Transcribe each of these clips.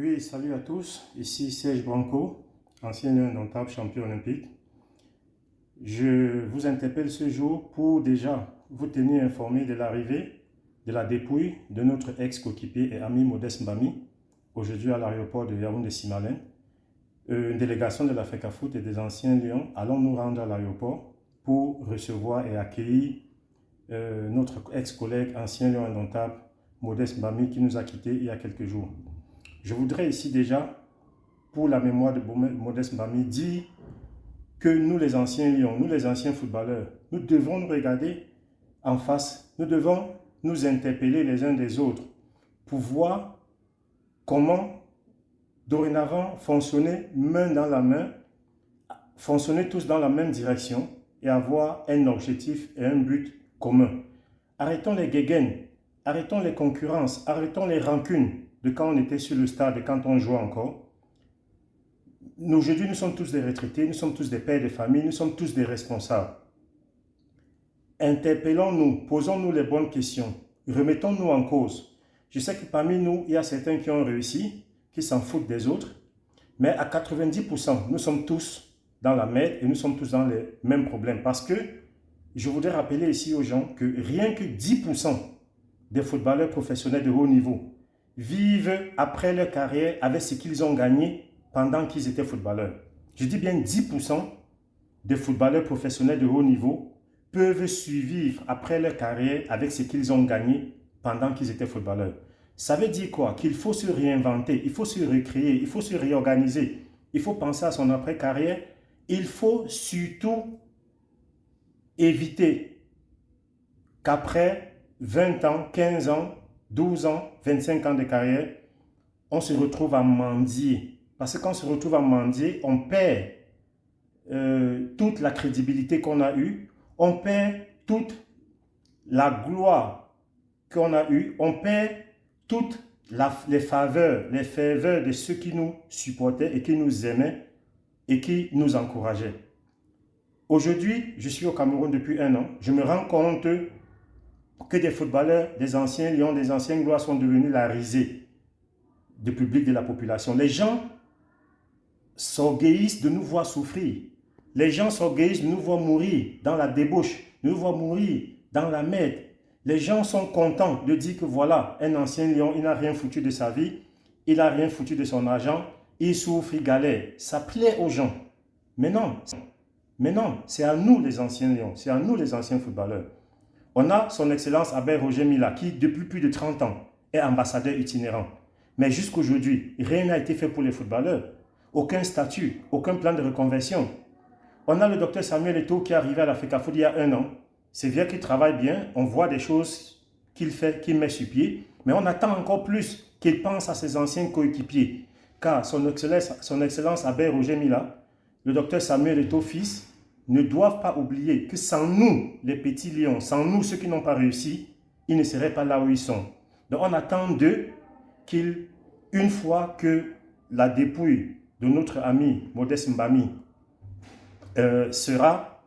Oui, salut à tous. Ici Serge Branco, ancien lion indomptable champion olympique. Je vous interpelle ce jour pour déjà vous tenir informé de l'arrivée, de la dépouille de notre ex-coéquipier et ami Modeste Mbami, aujourd'hui à l'aéroport de Yaoundé-Simalène. Une délégation de l'Africa Foot et des anciens lions allons nous rendre à l'aéroport pour recevoir et accueillir notre ex-collègue, ancien lion indomptable, Modeste Mbami, qui nous a quittés il y a quelques jours. Je voudrais ici déjà, pour la mémoire de Modeste Mbami, dire que nous les anciens lions, nous les anciens footballeurs, nous devons nous regarder en face, nous devons nous interpeller les uns des autres pour voir comment dorénavant fonctionner main dans la main, fonctionner tous dans la même direction et avoir un objectif et un but commun. Arrêtons les guéguennes, arrêtons les concurrences, arrêtons les rancunes de quand on était sur le stade et quand on jouait encore. Aujourd'hui, nous sommes tous des retraités, nous sommes tous des pères de famille, nous sommes tous des responsables. Interpellons-nous, posons-nous les bonnes questions, remettons-nous en cause. Je sais que parmi nous, il y a certains qui ont réussi, qui s'en foutent des autres, mais à 90%, nous sommes tous dans la merde et nous sommes tous dans les mêmes problèmes. Parce que je voudrais rappeler ici aux gens que rien que 10% des footballeurs professionnels de haut niveau vivent après leur carrière avec ce qu'ils ont gagné pendant qu'ils étaient footballeurs. Je dis bien 10% des footballeurs professionnels de haut niveau peuvent survivre après leur carrière avec ce qu'ils ont gagné pendant qu'ils étaient footballeurs. Ça veut dire quoi? Qu'il faut se réinventer, il faut se recréer, il faut se réorganiser, il faut penser à son après-carrière. Il faut surtout éviter qu'après 20 ans, 15 ans, 12 ans, 25 ans de carrière, on se retrouve à mendier. Parce que quand on se retrouve à mendier, on perd toute la crédibilité qu'on a eue, on perd toute la gloire qu'on a eue, on perd toutes les faveurs de ceux qui nous supportaient et qui nous aimaient et qui nous encourageaient. Aujourd'hui, je suis au Cameroun depuis 1 an, je me rends compte que des footballeurs, des anciens lions, des anciennes gloires sont devenus la risée du public, de la population. Les gens s'orgueillissent de nous voir souffrir. Les gens s'orgueillissent de nous voir mourir dans la débauche, de nous voir mourir dans la merde. Les gens sont contents de dire que voilà, un ancien lion, il n'a rien foutu de sa vie, il n'a rien foutu de son argent, il souffre, il galère. Ça plaît aux gens. Mais non, c'est à nous les anciens lions, c'est à nous les anciens footballeurs. On a son Excellence Abbé Roger Mila qui, depuis plus de 30 ans, est ambassadeur itinérant. Mais jusqu'aujourd'hui, rien n'a été fait pour les footballeurs. Aucun statut, aucun plan de reconversion. On a le docteur Samuel Eto'o qui est arrivé à l'Africa Foot il y a 1 an. C'est vrai qu'il travaille bien, on voit des choses qu'il fait, qu'il met sur pied, mais on attend encore plus qu'il pense à ses anciens coéquipiers. Car son Excellence Abbé Roger Mila, le docteur Samuel Eto'o fils, ne doivent pas oublier que sans nous, les petits lions, sans nous, ceux qui n'ont pas réussi, ils ne seraient pas là où ils sont. Donc on attend d'eux qu'ils, une fois que la dépouille de notre ami Modeste Mbami sera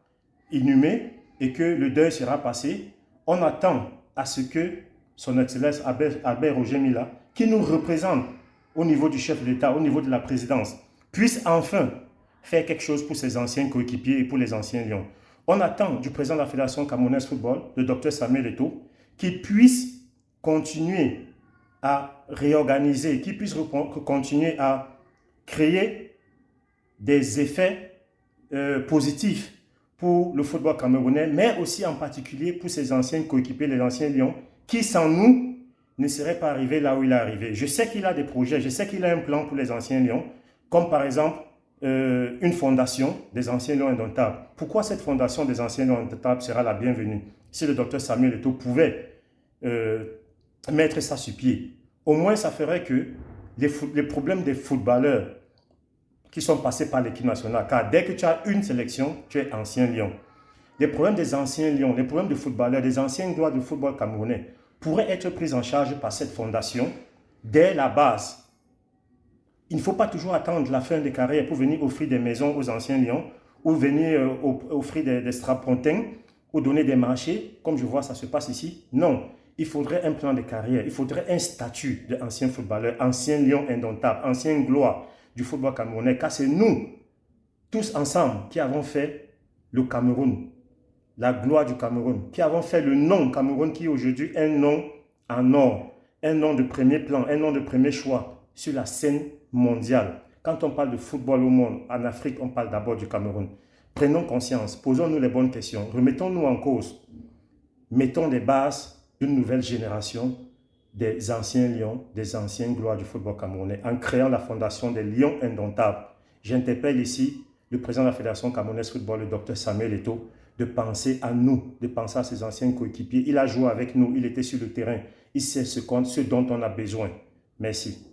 inhumée et que le deuil sera passé, on attend à ce que son Excellence Albert Roger Mila, qui nous représente au niveau du chef de l'État, au niveau de la présidence, puisse enfin faire quelque chose pour ses anciens coéquipiers et pour les anciens lions. On attend du président de la Fédération camerounaise football, le docteur Samuel Eto'o, qu'il puisse continuer à réorganiser, qu'il puisse continuer à créer des effets positifs pour le football camerounais, mais aussi en particulier pour ses anciens coéquipiers, les anciens lions, qui sans nous ne seraient pas arrivés là où il est arrivé. Je sais qu'il a des projets, je sais qu'il a un plan pour les anciens lions, comme par exemple une fondation des anciens lions indomptables. Pourquoi cette fondation des anciens lions indomptables sera la bienvenue? Si le docteur Samuel Eto'o pouvait mettre ça sur pied, au moins ça ferait que les problèmes des footballeurs qui sont passés par l'équipe nationale, car dès que tu as une sélection, tu es ancien lion. Les problèmes des anciens lions, les problèmes de footballeurs, des anciens gloires du football camerounais pourraient être pris en charge par cette fondation dès la base. Il ne faut pas toujours attendre la fin des carrières pour venir offrir des maisons aux anciens lions ou venir offrir des strapontins ou donner des marchés, comme je vois ça se passe ici. Non, il faudrait un plan de carrière, il faudrait un statut d'ancien footballeur, ancien lion indomptable, ancien gloire du football camerounais, car c'est nous, tous ensemble, qui avons fait le Cameroun, la gloire du Cameroun, qui avons fait le nom Cameroun, qui est aujourd'hui un nom en or, un nom de premier plan, un nom de premier choix sur la scène mondiale. Quand on parle de football au monde, en Afrique, on parle d'abord du Cameroun. Prenons conscience, posons-nous les bonnes questions, remettons-nous en cause, mettons les bases d'une nouvelle génération des anciens lions, des anciennes gloires du football camerounais, en créant la fondation des Lions indomptables. J'interpelle ici le président de la Fédération camerounaise de football, le docteur Samuel Eto'o, de penser à nous, de penser à ses anciens coéquipiers. Il a joué avec nous, il était sur le terrain, il sait ce dont on a besoin. Merci.